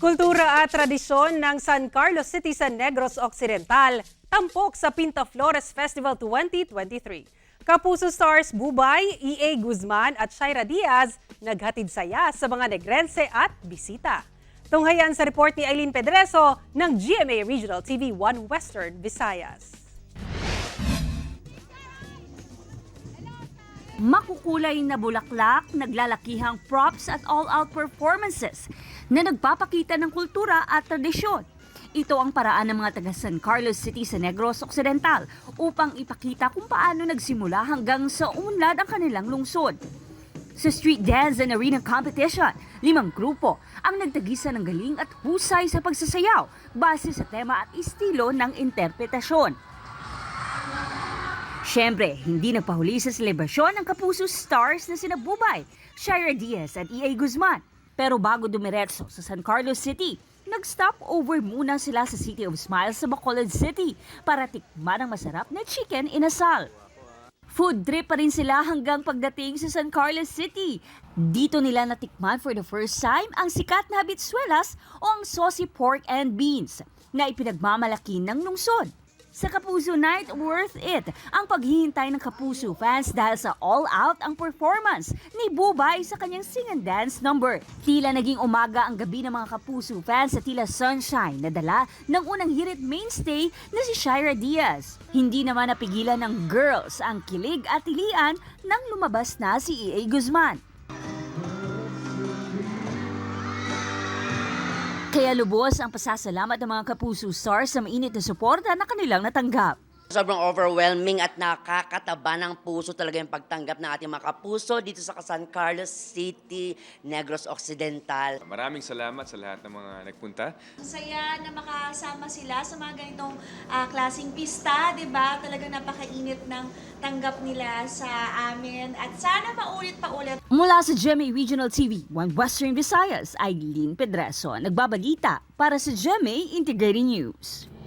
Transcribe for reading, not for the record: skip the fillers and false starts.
Kultura at tradisyon ng San Carlos City sa Negros Occidental, tampok sa Pinta Flores Festival 2023. Kapuso stars Bubay, E.A. Guzman at Shaira Diaz naghatid saya sa mga Negrense at bisita. Tunghayan sa report ni Aileen Pedreso ng GMA Regional TV 1 Western Visayas. Makukulay na bulaklak, naglalakihang props at all-out performances na nagpapakita ng kultura at tradisyon. Ito ang paraan ng mga taga San Carlos City sa Negros Occidental upang ipakita kung paano nagsimula hanggang sa umunlad ang kanilang lungsod. Sa street dance and arena competition, 5 grupo ang nagtagisa ng galing at husay sa pagsasayaw base sa tema at estilo ng interpretasyon. Siyempre, hindi nagpahuli sa selebrasyon ng Kapuso stars na sina Bubay, Shaira Diaz at E.A. Guzman. Pero bago dumiretso sa San Carlos City, nag-stop over muna sila sa City of Smiles sa Bacolod City para tikman ang masarap na chicken inasal. Food trip pa rin sila hanggang pagdating sa San Carlos City. Dito nila natikman for the first time ang sikat na habitsuelas o ang saucy pork and beans na ipinagmamalaki ng lungsod. Sa Kapuso Night, worth it ang paghihintay ng Kapuso fans dahil sa all-out ang performance ni Bubay sa kanyang sing and dance number. Tila naging umaga ang gabi ng mga Kapuso fans sa tila sunshine na dala ng unang hirit mainstay na si Shaira Diaz. Hindi naman napigilan ng girls ang kilig at tilian nang lumabas na si E.A. Guzman. Kaya lubos ang pasasalamat ng mga Kapuso stars sa mainit na suporta na kanilang natanggap. Sobrang overwhelming at nakakataba ng puso talaga yung pagtanggap ng ating mga kapuso dito sa San Carlos City, Negros Occidental. Maraming salamat sa lahat ng mga nagpunta. Masaya na makasama sila sa mga ganitong klaseng pista, di ba? Talagang napakainit ng tanggap nila sa amin at sana paulit pa ulit. Mula sa GMA Regional TV 1 Western Visayas, Aileen Pedreso, nagbabalita para sa GMA Integrated News.